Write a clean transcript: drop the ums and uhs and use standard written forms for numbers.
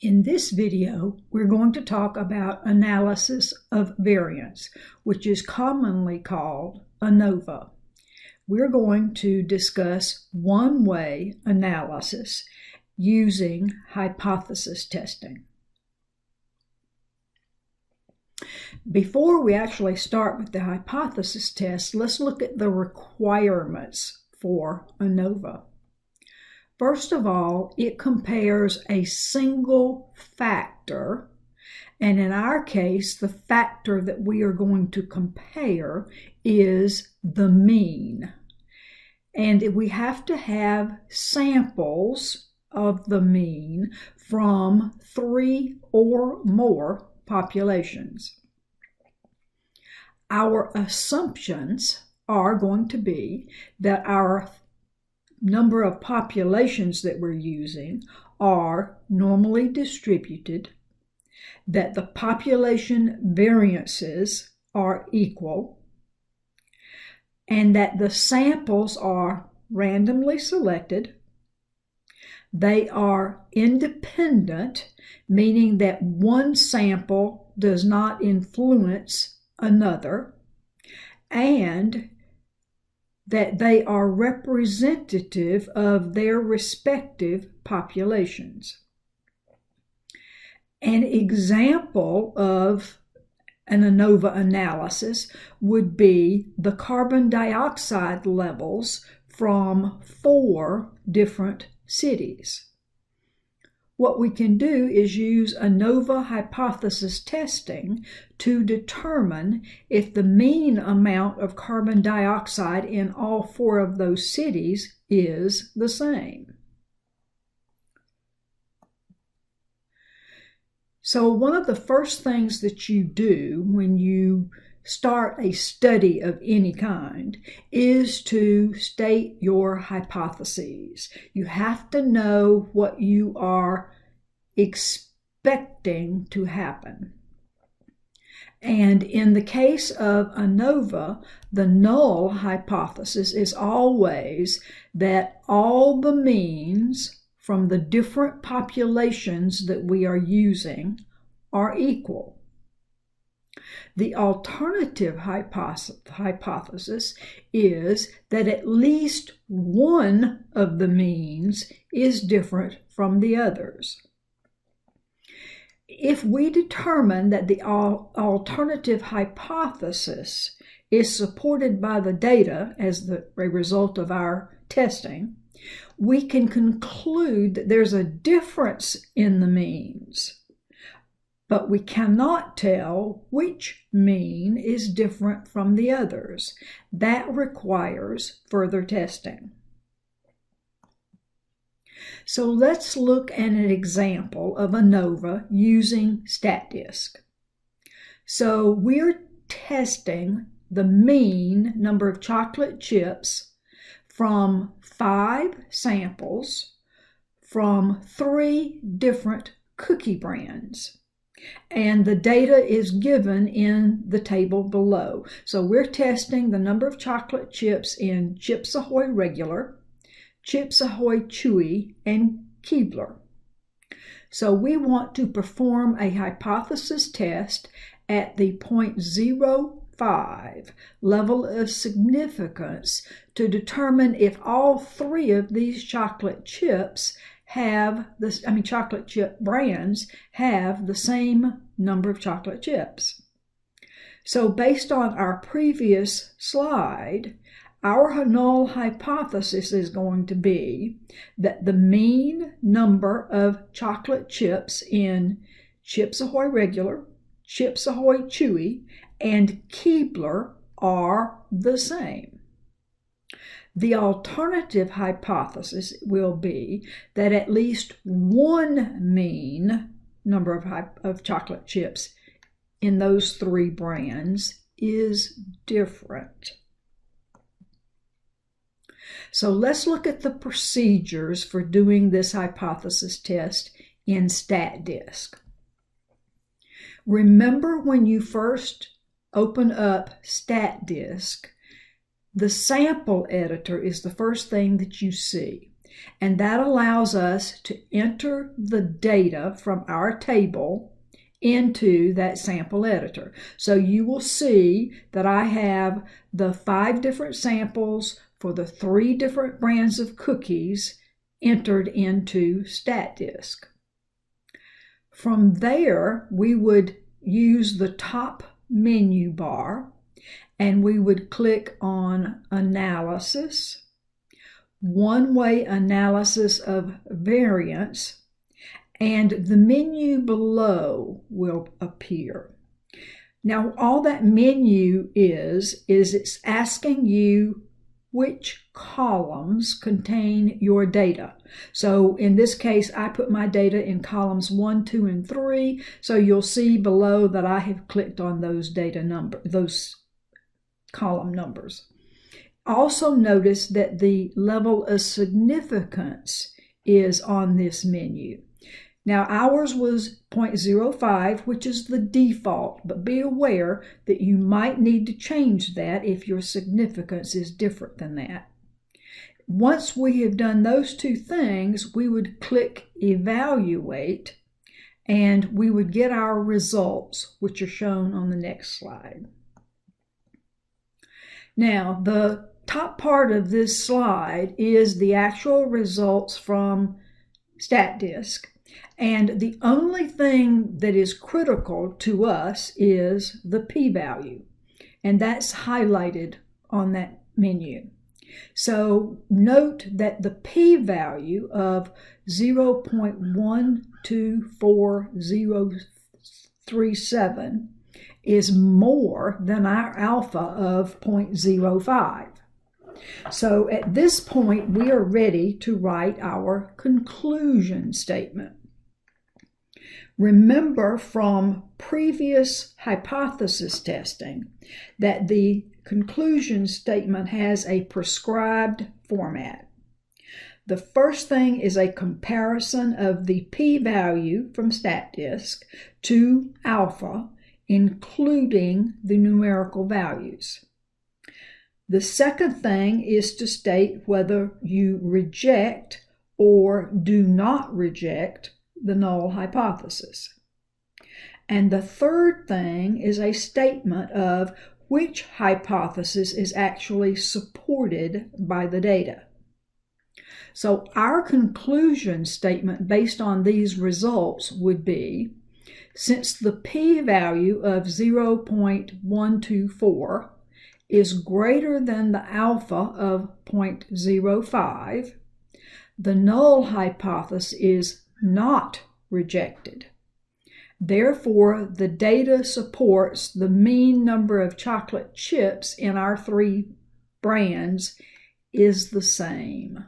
In this video, we're going to talk about analysis of variance, which is commonly called Anova. We're going to discuss one-way analysis using hypothesis testing. Before we actually start with the hypothesis test, let's look at the requirements for Anova. First of all, it compares a single factor, and in our case, the factor that we are going to compare is the mean. And we have to have samples of the mean from 3 or more populations. Our assumptions are going to be that our number of populations that we're using are normally distributed, that the population variances are equal, and that the samples are randomly selected. They are independent, meaning that one sample does not influence another, and that they are representative of their respective populations. An example of an Anova analysis would be the carbon dioxide levels from 4 different cities. What we can do is use Anova hypothesis testing to determine if the mean amount of carbon dioxide in all 4 of those cities is the same. So one of the first things that you do when you start a study of any kind is to state your hypotheses. You have to know what you are expecting to happen. And in the case of Anova, the null hypothesis is always that all the means from the different populations that we are using are equal. The alternative hypothesis is that at least one of the means is different from the others. If we determine that the alternative hypothesis is supported by the data as a result of our testing, we can conclude that there's a difference in the means, but we cannot tell which mean is different from the others. That requires further testing. So let's look at an example of Anova using Statdisk. So we're testing the mean number of chocolate chips from 5 samples from 3 different cookie brands. And the data is given in the table below. So we're testing the number of chocolate chips in Chips Ahoy Regular, Chips Ahoy Chewy, and Keebler. So we want to perform a hypothesis test at the 0.05 level of significance to determine if all 3 of these chocolate chips chocolate chip brands have the same number of chocolate chips. So based on our previous slide, our null hypothesis is going to be that the mean number of chocolate chips in Chips Ahoy Regular, Chips Ahoy Chewy, and Keebler are the same. The alternative hypothesis will be that at least one mean number of chocolate chips in those 3 brands is different. So let's look at the procedures for doing this hypothesis test in Statdisk. Remember when you first open up Statdisk, the sample editor is the first thing that you see. and that allows us to enter the data from our table into that sample editor. So you will see that I have the 5 different samples for the 3 different brands of cookies entered into Statdisk. From there, we would use the top menu bar and we would click on Analysis, One-Way Analysis of Variance, and the menu below will appear. Now, all that menu is it's asking you which columns contain your data. So in this case, I put my data in columns 1, 2, and 3. So you'll see below that I have clicked on those column numbers. Also notice that the level of significance is on this menu. Now ours was 0.05, which is the default, but be aware that you might need to change that if your significance is different than that. Once we have done those 2 things, we would click Evaluate, and we would get our results, which are shown on the next slide. Now, the top part of this slide is the actual results from Statdisk. And the only thing that is critical to us is the p-value, and that's highlighted on that menu. So note that the p-value of 0.124037 is more than our alpha of 0.05. So at this point, we are ready to write our conclusion statement. Remember from previous hypothesis testing that the conclusion statement has a prescribed format. The first thing is a comparison of the p-value from Statdisk to alpha, including the numerical values. The second thing is to state whether you reject or do not reject the null hypothesis. And the third thing is a statement of which hypothesis is actually supported by the data. So our conclusion statement based on these results would be, since the p-value of 0.124 is greater than the alpha of 0.05, the null hypothesis is not rejected. Therefore, the data supports the mean number of chocolate chips in our 3 brands is the same.